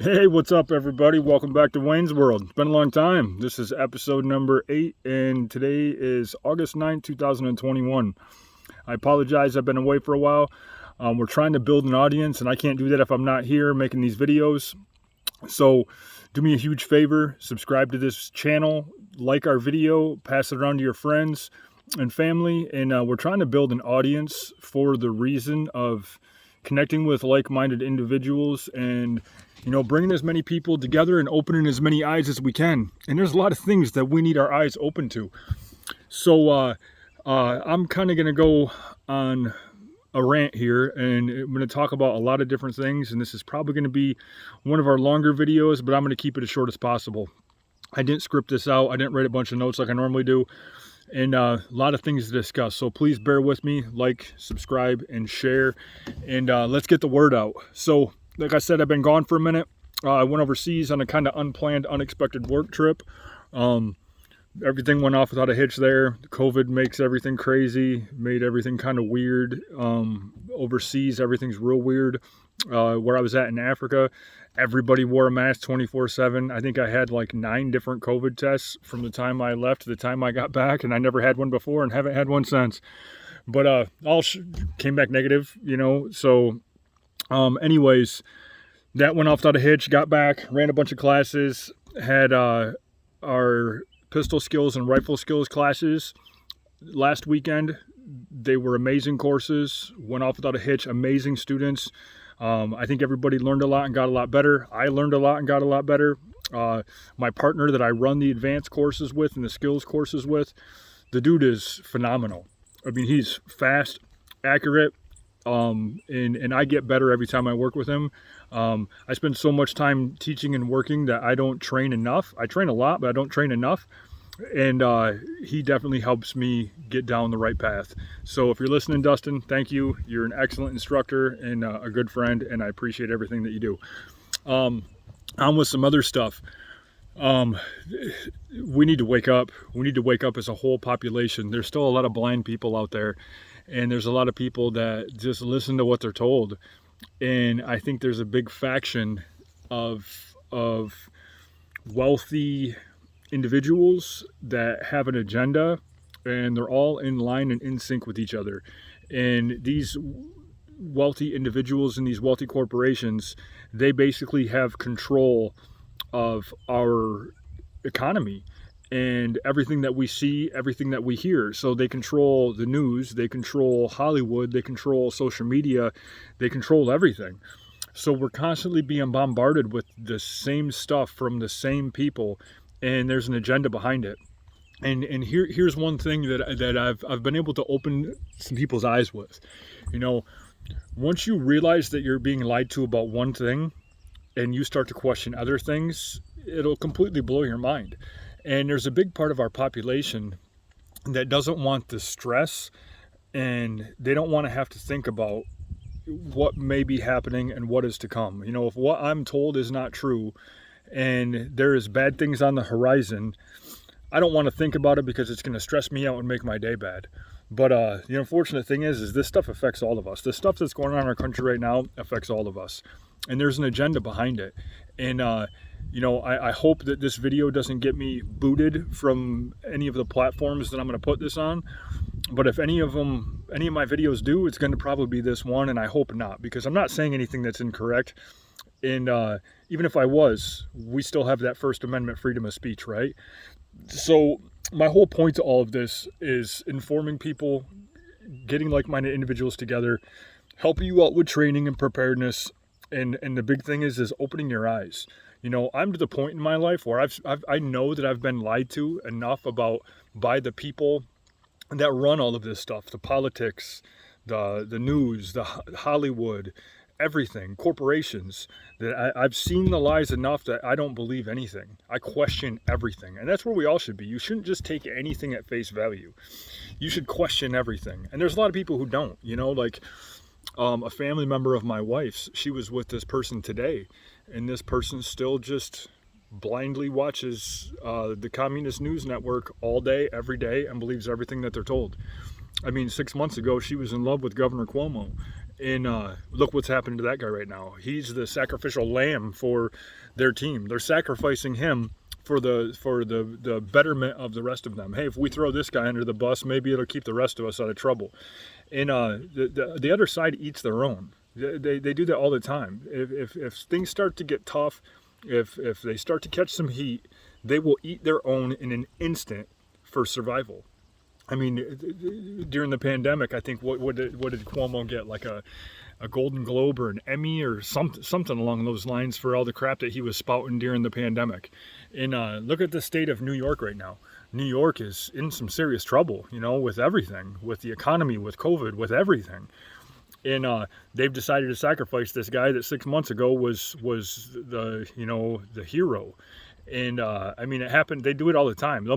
Hey, what's up, everybody? Welcome back to Wayne's World. It's been a long time. This is episode number 8, and today is August 9th, 2021. I apologize, I've been away for a while. We're trying to build an audience, and I can't do that if I'm not here making these videos. So do me a huge favor, subscribe to this channel, like our video, pass it around to your friends and family, and we're trying to build an audience for the reason of connecting with like-minded individuals and bringing as many people together and opening as many eyes as we can. And there's a lot of things that we need our eyes open to. So I'm kind of going to go on a rant here, and I'm going to talk about a lot of different things. And this is probably going to be one of our longer videos, but I'm going to keep it as short as possible. I didn't script this out. I didn't write a bunch of notes like I normally do. And a lot of things to discuss. So please bear with me, like, subscribe, and share. And let's get the word out. So like I said, I've been gone for a minute. I went overseas on a kind of unplanned, unexpected work trip. Everything went off without a hitch there. COVID makes everything crazy, made everything kind of weird. Overseas, everything's real weird. Where I was at in Africa, everybody wore a mask 24/7. I think I had like 9 different COVID tests from the time I left to the time I got back, and I never had one before and haven't had one since. But all came back negative, so anyways, that went off without a hitch. Got back, ran a bunch of classes, had our pistol skills and rifle skills classes last weekend. They were amazing courses, went off without a hitch, amazing students. I think everybody learned a lot and got a lot better. I learned a lot and got a lot better. My partner that I run the advanced courses with and the skills courses with, the dude is phenomenal. I mean, he's fast, accurate, and I get better every time I work with him. I spend so much time teaching and working that I don't train enough. I train a lot, but I don't train enough. And he definitely helps me get down the right path. So if you're listening, Dustin, thank you. You're an excellent instructor and a good friend, and I appreciate everything that you do. On with some other stuff. We need to wake up. We need to wake up as a whole population. There's still a lot of blind people out there. And there's a lot of people that just listen to what they're told. And I think there's a big faction of wealthy individuals that have an agenda, and they're all in line and in sync with each other. And these wealthy individuals and these wealthy corporations, they basically have control of our economy and everything that we see, everything that we hear. So they control the news, they control Hollywood, they control social media, they control everything. So we're constantly being bombarded with the same stuff from the same people, and there's an agenda behind it. And here's one thing that I've been able to open some people's eyes with. Once you realize that you're being lied to about one thing and you start to question other things, it'll completely blow your mind. And there's a big part of our population that doesn't want the stress, and they don't want to have to think about what may be happening and what is to come. If what I'm told is not true and there is bad things on the horizon, I don't want to think about it because it's going to stress me out and make my day bad. But the unfortunate thing is this stuff affects all of us. The stuff that's going on in our country right now affects all of us. And there's an agenda behind it. And I hope that this video doesn't get me booted from any of the platforms that I'm going to put this on. But if any of my videos do, it's going to probably be this one, and I hope not, because I'm not saying anything that's incorrect. And even if I was, we still have that First Amendment freedom of speech, right? So my whole point to all of this is informing people, getting like-minded individuals together, helping you out with training and preparedness. And the big thing is opening your eyes. I'm to the point in my life where I know that I've been lied to enough by the people that run all of this stuff, the politics, the news, the Hollywood, everything, corporations, that I've seen the lies enough that I don't believe anything. I question everything. And that's where we all should be. You shouldn't just take anything at face value. You should question everything. And there's a lot of people who don't, like a family member of my wife's, she was with this person today, and this person still just blindly watches the communist news network all day, every day, and believes everything that they're told. I mean, 6 months ago, she was in love with Governor Cuomo, And look what's happening to that guy right now. He's the sacrificial lamb for their team. They're sacrificing him for the betterment of the rest of them. Hey, if we throw this guy under the bus, maybe it'll keep the rest of us out of trouble. And the other side eats their own. They do that all the time. If things start to get tough, if they start to catch some heat, they will eat their own in an instant for survival. I mean, during the pandemic, I think what did Cuomo get, like a Golden Globe or an Emmy or something along those lines for all the crap that he was spouting during the pandemic. And look at the state of New York right now. New York is in some serious trouble, with everything, with the economy, with COVID, with everything. And they've decided to sacrifice this guy that 6 months ago was the hero. And I mean, it happened. They do it all the time.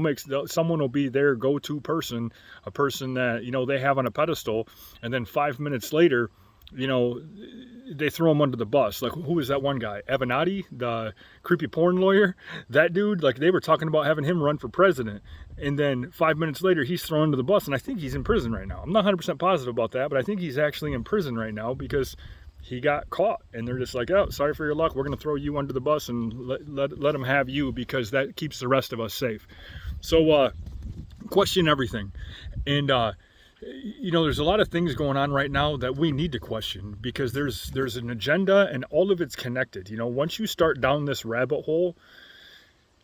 Someone will be their go-to person, a person that they have on a pedestal, and then 5 minutes later, they throw him under the bus. Like, who was that one guy? Avenatti, the creepy porn lawyer. That dude, like, they were talking about having him run for president, and then 5 minutes later, he's thrown under the bus, and I think he's in prison right now. I'm not 100% positive about that, but I think he's actually in prison right now because he got caught, and they're just like, oh, sorry for your luck, we're going to throw you under the bus and let them have you, because that keeps the rest of us safe. So question everything. And there's a lot of things going on right now that we need to question, because there's an agenda, and all of it's connected. Once you start down this rabbit hole,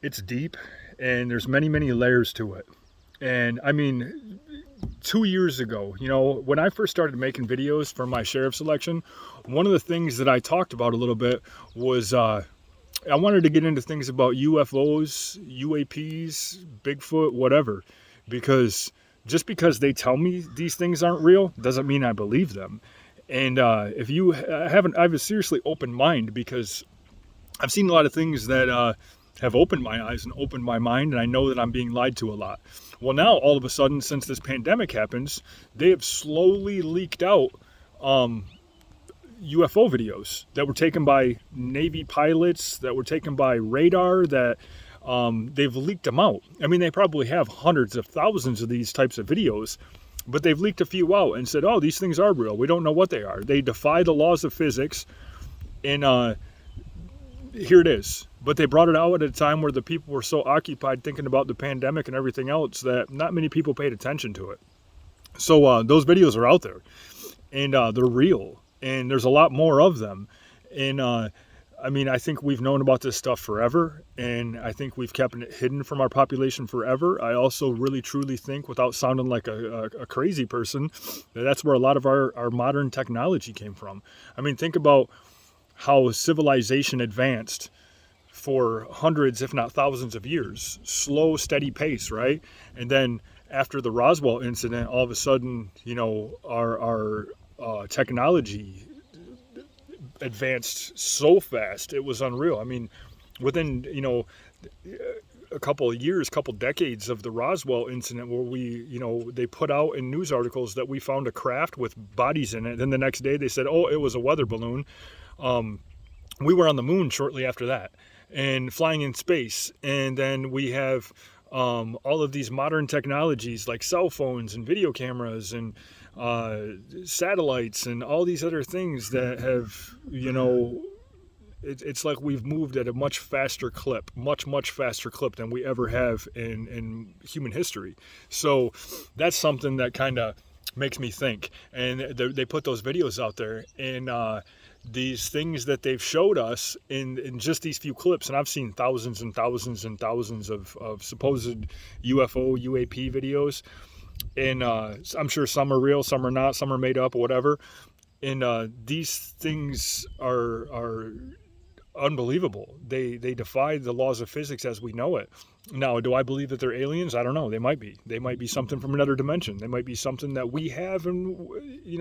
it's deep, and there's many layers to it. And I mean, 2 years ago, when I first started making videos for my sheriff selection, one of the things that I talked about a little bit was I wanted to get into things about UFOs, UAPs, Bigfoot, whatever, because just because they tell me these things aren't real doesn't mean I believe them. And if you haven't, I have a seriously open mind, because I've seen a lot of things that have opened my eyes and opened my mind, and I know that I'm being lied to a lot. Well, now all of a sudden, since this pandemic happens, they have slowly leaked out UFO videos that were taken by Navy pilots, that were taken by radar, that they've leaked them out. I mean, they probably have hundreds of thousands of these types of videos, but they've leaked a few out and said, oh, these things are real. We don't know what they are. They defy the laws of physics, and here it is. But they brought it out at a time where the people were so occupied thinking about the pandemic and everything else that not many people paid attention to it. So those videos are out there, and they're real, and there's a lot more of them. And I mean, I think we've known about this stuff forever, and I think we've kept it hidden from our population forever. I also really truly think, without sounding like a crazy person, that that's where a lot of our modern technology came from. I mean, think about how civilization advanced for hundreds, if not thousands of years. Slow, steady pace, right? And then after the Roswell incident, all of a sudden, our technology advanced so fast, it was unreal. I mean, within, a couple of years, couple decades of the Roswell incident, where they put out in news articles that we found a craft with bodies in it. Then the next day they said, oh, it was a weather balloon. We were on the moon shortly after that, and flying in space. And then we have all of these modern technologies like cell phones and video cameras and satellites and all these other things that have, it's like we've moved at a much faster clip, much faster clip than we ever have in human history. So that's something that kind of makes me think. And they put those videos out there, and these things that they've showed us in just these few clips, and I've seen thousands and thousands and thousands of supposed UFO, UAP videos, and I'm sure some are real, some are not, some are made up or whatever, and these things are unbelievable. They defy the laws of physics as we know it. Now, do I believe that they're aliens? I don't know. They might be. They might be something from another dimension. They might be something that we have and,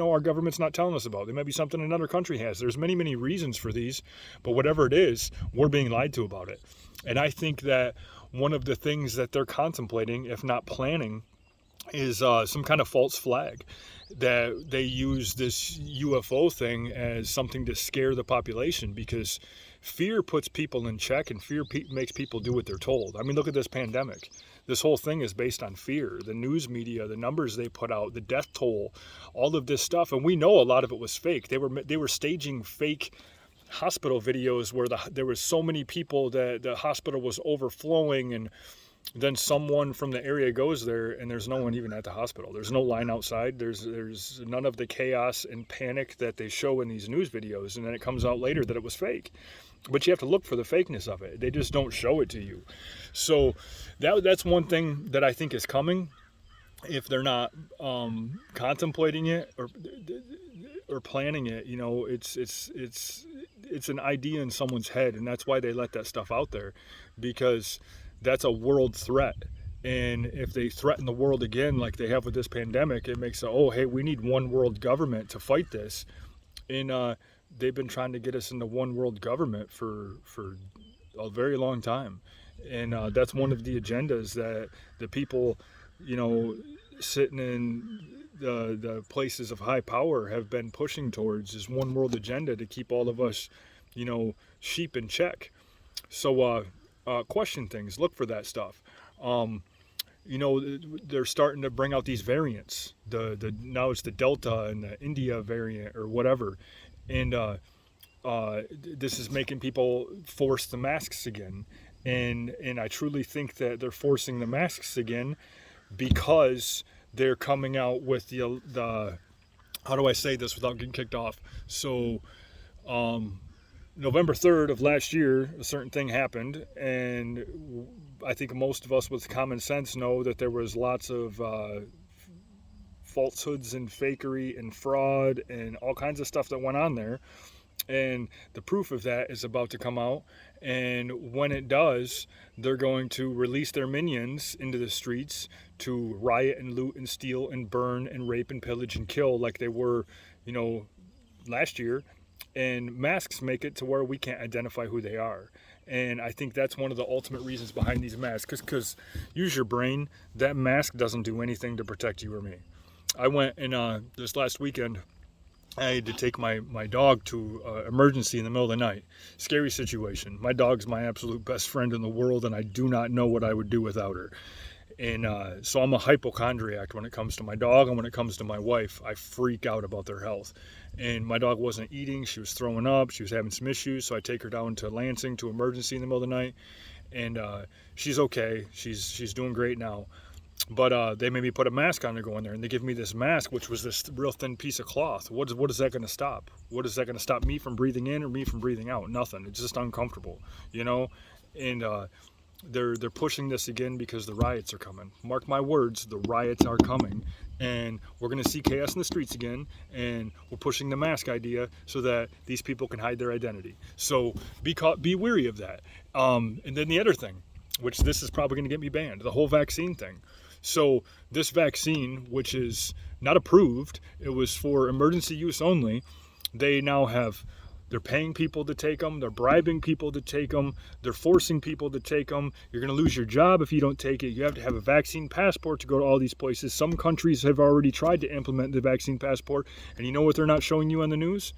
our government's not telling us about. They might be something another country has. There's many reasons for these, but whatever it is, we're being lied to about it. And I think that one of the things that they're contemplating, if not planning, is some kind of false flag, that they use this UFO thing as something to scare the population, because fear puts people in check, and fear makes people do what they're told. I mean, look at this pandemic. This whole thing is based on fear. The news media, the numbers they put out, the death toll, all of this stuff, and we know a lot of it was fake. They were staging fake hospital videos where there was so many people that the hospital was overflowing, and then someone from the area goes there and there's no one even at the hospital. There's no line outside. There's none of the chaos and panic that they show in these news videos, and then it comes out later that it was fake. But you have to look for the fakeness of it. They just don't show it to you. So that's one thing that I think is coming if they're not contemplating it or planning it. You know, it's an idea in someone's head, and that's why they let that stuff out there, because that's a world threat. And if they threaten the world again like they have with this pandemic, it makes hey, we need one world government to fight this. And they've been trying to get us into one world government for a very long time. And that's one of the agendas that the people, you know, sitting in the places of high power have been pushing towards, is one world agenda to keep all of us, you know, sheep in check. So question things, look for that stuff. You know, they're starting to bring out these variants. Now it's the Delta and the India variant or whatever. And this is making people force the masks again. And I truly think that they're forcing the masks again because they're coming out with the how do I say this without getting kicked off? So November 3rd of last year, a certain thing happened, and I think most of us with common sense know that there was lots of falsehoods and fakery and fraud and all kinds of stuff that went on there. And the proof of that is about to come out. And when it does, they're going to release their minions into the streets to riot and loot and steal and burn and rape and pillage and kill like they were, you know, last year. And masks make it to where we can't identify who they are. And I think that's one of the ultimate reasons behind these masks. Because use your brain, that mask doesn't do anything to protect you or me. I went and this last weekend, I had to take my dog to emergency in the middle of the night. Scary situation. My dog's my absolute best friend in the world, and I do not know what I would do without her. And so I'm a hypochondriac when it comes to my dog, and when it comes to my wife, I freak out about their health. And my dog wasn't eating. She was throwing up. She was having some issues. So I take her down to Lansing to emergency in the middle of the night. And she's okay. She's doing great now. But they made me put a mask on to go in there, and they give me this mask, which was this real thin piece of cloth. What is that going to stop? What is that going to stop me from breathing in or me from breathing out? Nothing. It's just uncomfortable, you know. And they're pushing this again because the riots are coming. Mark my words, the riots are coming, and we're going to see chaos in the streets again. And we're pushing the mask idea so that these people can hide their identity. So be wary of that. And then the other thing, which this is probably going to get me banned, the whole vaccine thing. So this vaccine, which is not approved, it was for emergency use only. They're paying people to take them. They're bribing people to take them. They're forcing people to take them. You're going to lose your job if you don't take it. You have to have a vaccine passport to go to all these places. Some countries have already tried to implement the vaccine passport. And you know what they're not showing you on the news?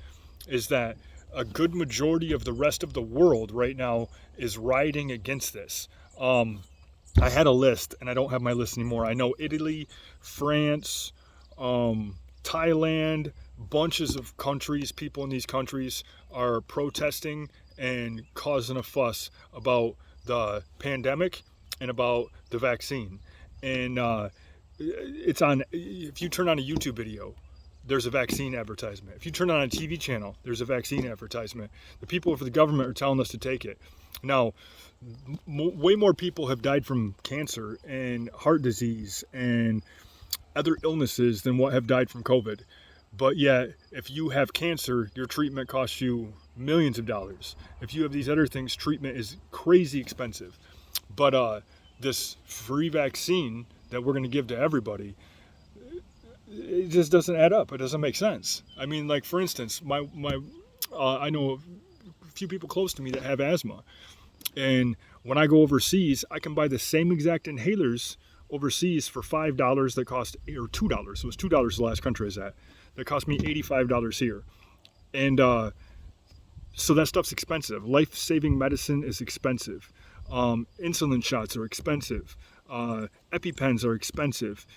Is that a good majority of the rest of the world right now is rioting against this. I had a list, and I don't have my list anymore. I know Italy, France, Thailand, bunches of countries, people in these countries are protesting and causing a fuss about the pandemic and about the vaccine. And it's on, if you turn on a YouTube video, there's a vaccine advertisement. If you turn on a TV channel, there's a vaccine advertisement. The people of the government are telling us to take it. Now, way more people have died from cancer and heart disease and other illnesses than what have died from COVID. But yet, if you have cancer, your treatment costs you millions of dollars. If you have these other things, treatment is crazy expensive. But this free vaccine that we're going to give to everybody, it just doesn't add up. It doesn't make sense. I mean, like, for instance, I know a few people close to me that have asthma. And when I go overseas, I can buy the same exact inhalers overseas for $5 that cost, or $2. It was $2 the last country I was at. That cost me $85 here. And So that stuff's expensive. Life-saving medicine is expensive. Insulin shots are expensive. EpiPens are expensive.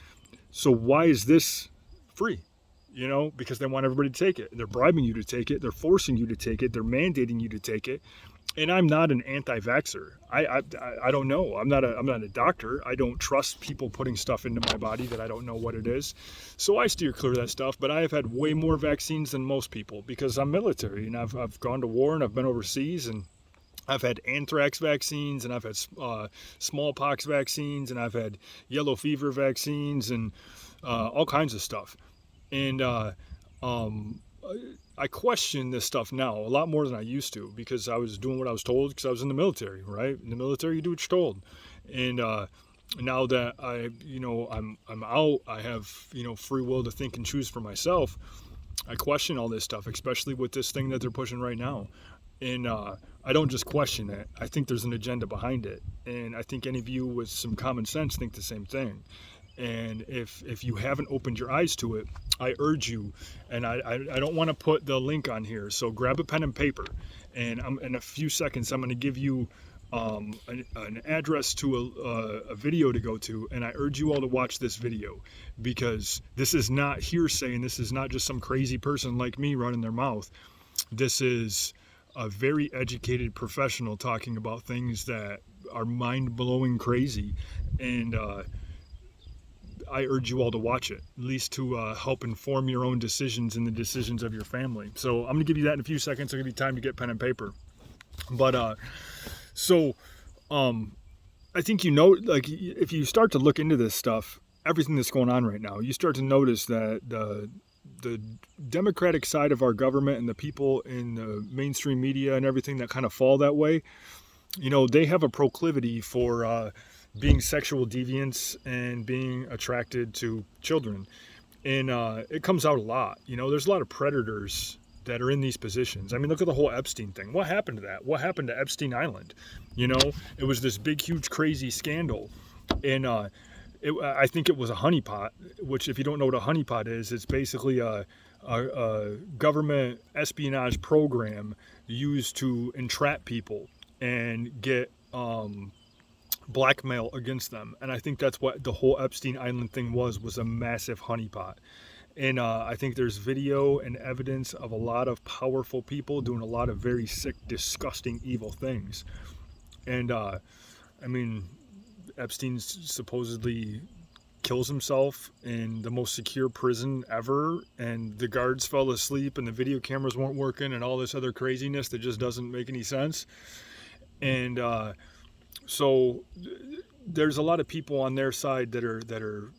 So why is this free? Because they want everybody to take it. They're bribing you to take it. They're forcing you to take it. They're mandating you to take it. And I'm not an anti-vaxxer. I don't know. I'm not a doctor. I don't trust people putting stuff into my body that I don't know what it is. So I steer clear of that stuff. But I have had way more vaccines than most people because I'm military and I've gone to war and I've been overseas and I've had anthrax vaccines and I've had smallpox vaccines and I've had yellow fever vaccines and all kinds of stuff. And I question this stuff now a lot more than I used to because I was doing what I was told because I was in the military, right? In the military, you do what you're told. And now that I'm out, I have free will to think and choose for myself. I question all this stuff, especially with this thing that they're pushing right now. And I don't just question it. I think there's an agenda behind it. And I think any of you with some common sense think the same thing. And if you haven't opened your eyes to it, I urge you, and I don't want to put the link on here, so grab a pen and paper, and in a few seconds I'm going to give you an address to a video to go to, and I urge you all to watch this video, because this is not hearsay, and this is not just some crazy person like me running their mouth. This is a very educated professional talking about things that are mind-blowing crazy, and I urge you all to watch it, at least to help inform your own decisions and the decisions of your family. So I'm going to give you that in a few seconds. I'll give you time to get pen and paper. But I think like if you start to look into this stuff, everything that's going on right now, you start to notice that the Democratic side of our government and the people in the mainstream media and everything that kind of fall that way, they have a proclivity for being sexual deviants and being attracted to children. And it comes out a lot. There's a lot of predators that are in these positions. I mean, look at the whole Epstein thing. What happened to that? What happened to Epstein Island? It was this big, huge, crazy scandal. And I think it was a honeypot, which if you don't know what a honeypot is, it's basically a government espionage program used to entrap people and get blackmail against them. And I think that's what the whole Epstein Island thing was a massive honeypot. And I think there's video and evidence of a lot of powerful people doing a lot of very sick, disgusting, evil things. And Epstein supposedly kills himself in the most secure prison ever, and the guards fell asleep and the video cameras weren't working and all this other craziness that just doesn't make any sense. And so there's a lot of people on their side that are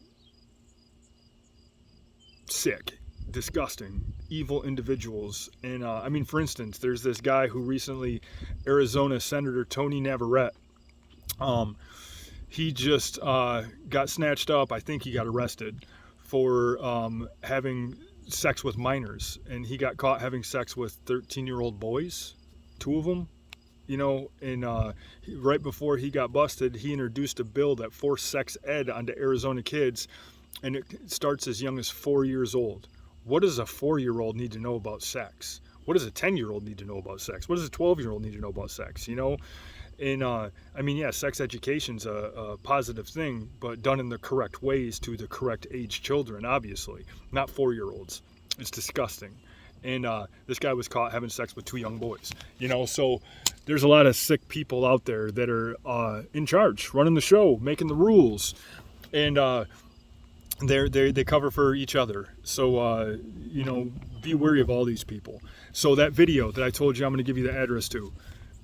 sick, disgusting, evil individuals. And for instance, there's this guy who recently, Arizona Senator Tony Navarrete, he just got snatched up. I think he got arrested for having sex with minors, and he got caught having sex with 13-year-old boys, 2 of them. And right before he got busted, he introduced a bill that forced sex ed onto Arizona kids, and it starts as young as 4 years old. What does a 4-year-old need to know about sex? What does a 10-year-old need to know about sex? What does a 12-year-old need to know about sex? And sex education's a positive thing, but done in the correct ways to the correct age children, obviously, not 4-year-olds. It's disgusting. And this guy was caught having sex with 2 young boys. So there's a lot of sick people out there that are in charge, running the show, making the rules, and they cover for each other. So be wary of all these people. So that video that I told you I'm going to give you the address to,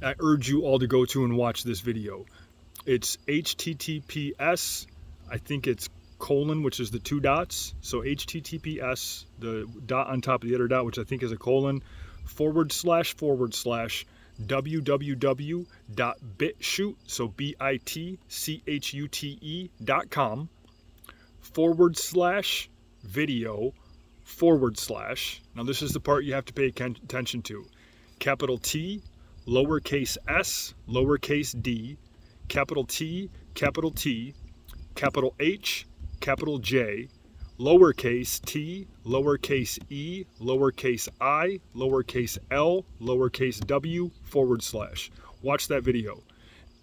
I urge you all to go to and watch this video. It's HTTPS, I think it's colon, which is the 2 dots. So HTTPS, the dot on top of the other dot, which I think is a colon, / www.bitshoot, so BITCHUTE.com /video / now this is the part you have to pay attention to. Capital T, lowercase s, lowercase d, capital T, capital H, capital J, lowercase t, lowercase e, lowercase I, lowercase l, lowercase w, /. Watch that video.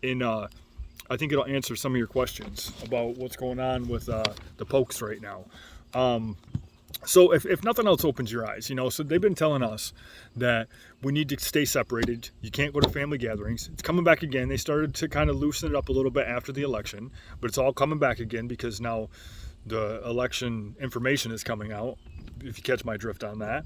And I think it'll answer some of your questions about what's going on with the Pokes right now. So if nothing else opens your eyes, so they've been telling us that we need to stay separated. You can't go to family gatherings. It's coming back again. They started to kind of loosen it up a little bit after the election, but it's all coming back again because now the election information is coming out, if you catch my drift on that.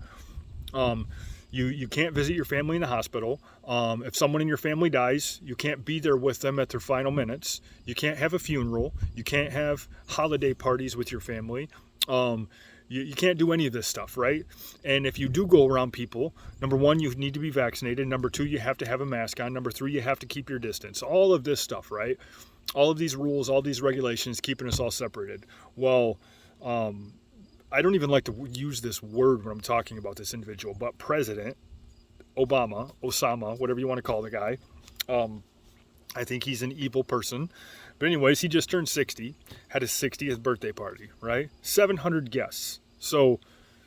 You can't visit your family in the hospital. If someone in your family dies, you can't be there with them at their final minutes. You can't have a funeral. You can't have holiday parties with your family. You can't do any of this stuff, right? And if you do go around people, number one, you need to be vaccinated. Number two, you have to have a mask on. Number three, you have to keep your distance. All of this stuff, right? All of these rules, all these regulations, keeping us all separated. Well, I don't even like to use this word when I'm talking about this individual, but President Osama, whatever you want to call the guy, I think he's an evil person. But anyways, he just turned 60, had his 60th birthday party, right? 700 guests. So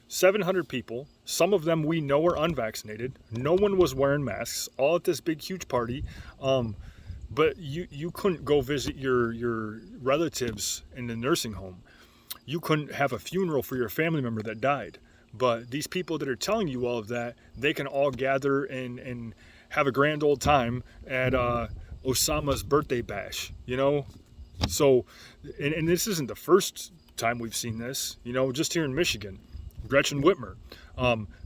700 people, some of them we know are unvaccinated. No one was wearing masks, all at this big, huge party. But you couldn't go visit your relatives in the nursing home. You couldn't have a funeral for your family member that died. But these people that are telling you all of that, they can all gather and have a grand old time at Osama's birthday bash, So, and this isn't the first time we've seen this, just here in Michigan. Gretchen Whitmer.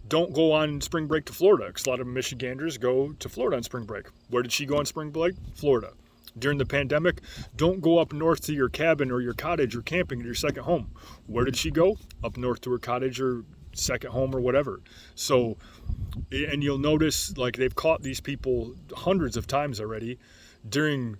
Don't go on spring break to Florida, because a lot of Michiganders go to Florida on spring break. Where did she go on spring break? Florida. During the pandemic, don't go up north to your cabin or your cottage or camping at your second home. Where did she go? Up north to her cottage or second home or whatever. So, and you'll notice like they've caught these people hundreds of times already during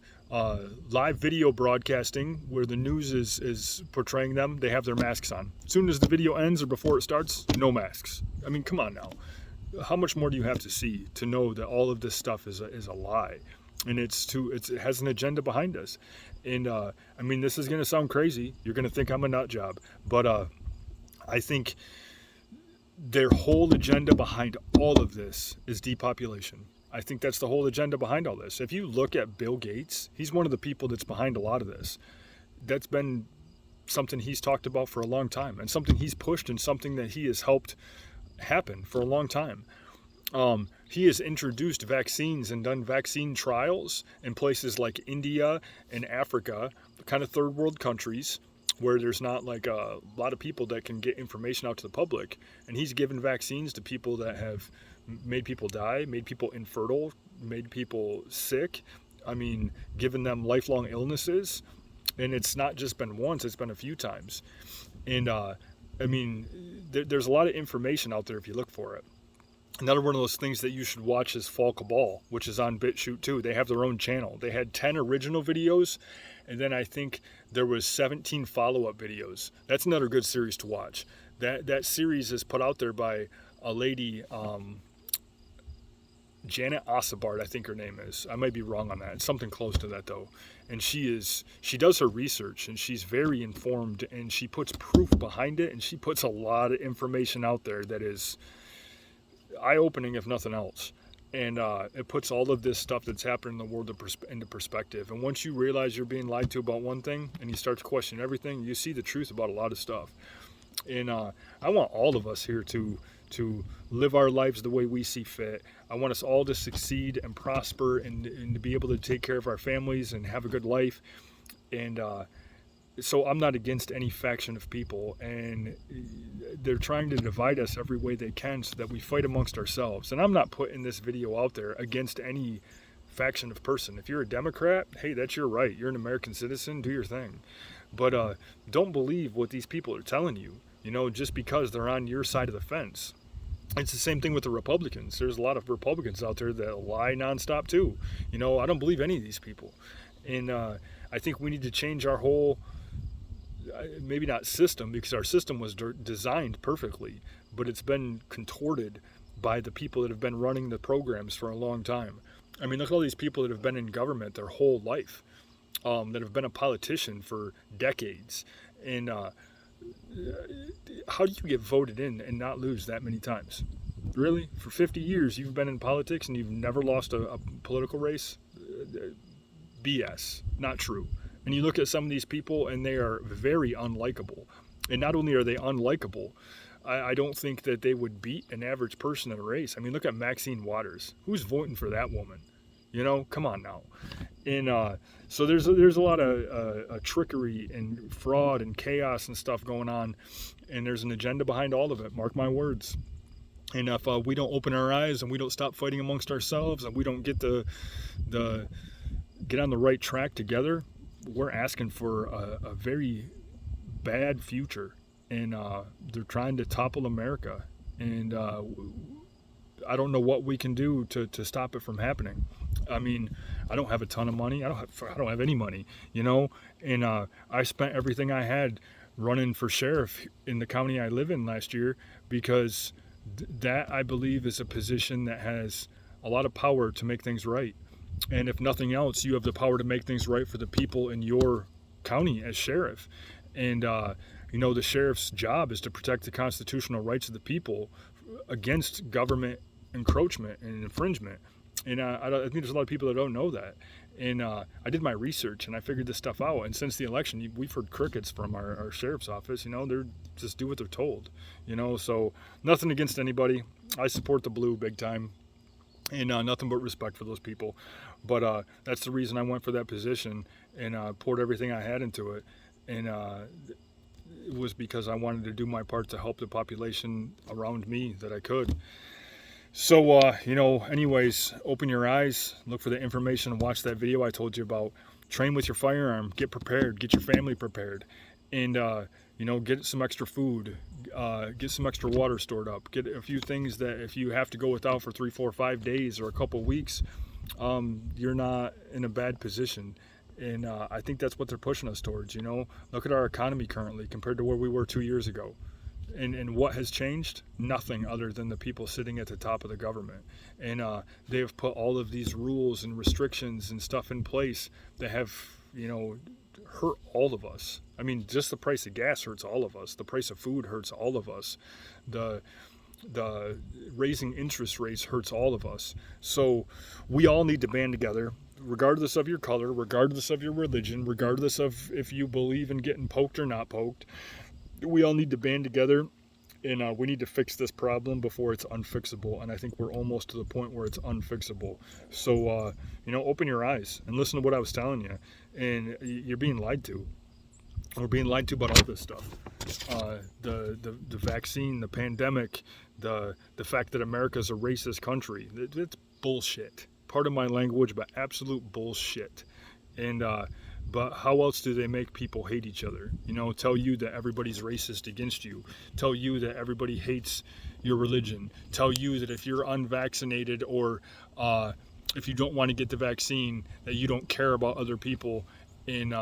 live video broadcasting where the news is portraying them. They have their masks on. As soon as the video ends or before it starts, no masks. I mean, come on now. How much more do you have to see to know that all of this stuff is a lie? And it has an agenda behind us. And I mean, this is going to sound crazy. You're going to think I'm a nut job. But I think their whole agenda behind all of this is depopulation. I think that's the whole agenda behind all this. If you look at Bill Gates, he's one of the people that's behind a lot of this. That's been something he's talked about for a long time and something he's pushed and something that he has helped happen for a long time. He has introduced vaccines and done vaccine trials in places like India and Africa, kind of third world countries where there's not like a lot of people that can get information out to the public. And he's given vaccines to people that have made people die, made people infertile, made people sick. I mean, given them lifelong illnesses. And it's not just been once, it's been a few times. And I mean, there's a lot of information out there if you look for it. Another one of those things that you should watch is Fall Cabal, which is on BitChute too. They have their own channel. They had 10 original videos, and then I think there was 17 follow-up videos. That's another good series to watch. That series is put out there by a lady, Janet Osabard, I think her name is. I might be wrong on that. It's something close to that though. And she does her research and she's very informed and she puts proof behind it and she puts a lot of information out there that is eye-opening if nothing else. And it puts all of this stuff that's happening in the world into perspective. And once you realize you're being lied to about one thing and you start to question everything, you see the truth about a lot of stuff. And I want all of us here to live our lives the way we see fit. I want us all to succeed and prosper and to be able to take care of our families and have a good life. And so I'm not against any faction of people, and they're trying to divide us every way they can so that we fight amongst ourselves. And I'm not putting this video out there against any faction of person. If you're a Democrat, hey, that's your right. You're an American citizen, do your thing. But don't believe what these people are telling you, just because they're on your side of the fence. It's the same thing with the Republicans. There's a lot of Republicans out there that lie nonstop too. I don't believe any of these people. And I think we need to change our whole, maybe not system, because our system was designed perfectly, but it's been contorted by the people that have been running the programs for a long time. I mean, look at all these people that have been in government their whole life, that have been a politician for decades. And how do you get voted in and not lose that many times? Really? For 50 years, you've been in politics and you've never lost a political race? BS. Not true. And you look at some of these people and they are very unlikable. And not only are they unlikable, I don't think that they would beat an average person in a race. I mean, look at Maxine Waters. Who's voting for that woman? You know, come on now. And so there's a lot of trickery and fraud and chaos and stuff going on. And there's an agenda behind all of it. Mark my words. And if we don't open our eyes and we don't stop fighting amongst ourselves and we don't get get on the right track together, we're asking for a very bad future. And they're trying to topple America. And I don't know what we can do to stop it from happening. I mean, I don't have a ton of money. I don't have any money, you know. And I spent everything I had running for sheriff in the county I live in last year because that, I believe, is a position that has a lot of power to make things right. And if nothing else, you have the power to make things right for the people in your county as sheriff. And you know, the sheriff's job is to protect the constitutional rights of the people against government encroachment and infringement. And I think there's a lot of people that don't know that. And I did my research and I figured this stuff out. And since the election, we've heard crickets from our sheriff's office. You know, they're just do what they're told. You know, so nothing against anybody. I support the blue big time. And nothing but respect for those people. But that's the reason I went for that position and poured everything I had into it. And it was because I wanted to do my part to help the population around me that I could. So, you know, anyways, open your eyes, look for the information, and watch that video I told you about. Train with your firearm, get prepared, get your family prepared, and, you know, get some extra food, get some extra water stored up, get a few things that if you have to go without for 3, 4, 5 days or a couple weeks, you're not in a bad position. And I think that's what they're pushing us towards, you know. Look at our economy currently compared to where we were 2 years ago. And what has changed? Nothing other than the people sitting at the top of the government. And they have put all of these rules and restrictions and stuff in place that have, you know, hurt all of us. I mean, just the price of gas hurts all of us. The price of food hurts all of us. The raising interest rates hurts all of us. So we all need to band together, regardless of your color, regardless of your religion, regardless of if you believe in getting poked or not poked. We all need to band together, and we need to fix this problem before it's unfixable. And I think we're almost to the point where it's unfixable. So, you know, open your eyes and listen to what I was telling you. And you're being lied to. We're being lied to about all this stuff. The vaccine, the pandemic, the fact that America's a racist country. It's bullshit. Pardon my language, but absolute bullshit. And but how else do they make people hate each other? You know, tell you that everybody's racist against you. Tell you that everybody hates your religion. Tell you that if you're unvaccinated or if you don't want to get the vaccine, that you don't care about other people and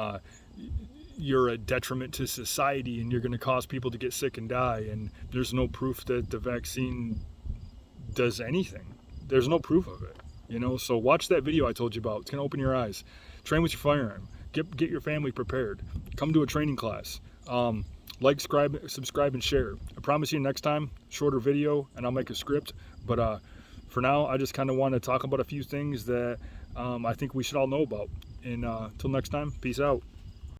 you're a detriment to society and you're going to cause people to get sick and die. And there's no proof that the vaccine does anything. There's no proof of it. You know, so watch that video I told you about. It's going to open your eyes. Train with your firearm. Get your family prepared. Come to a training class. Like, subscribe, and share. I promise you next time, shorter video, and I'll make a script. But for now, I just kind of want to talk about a few things that I think we should all know about. And until next time, peace out.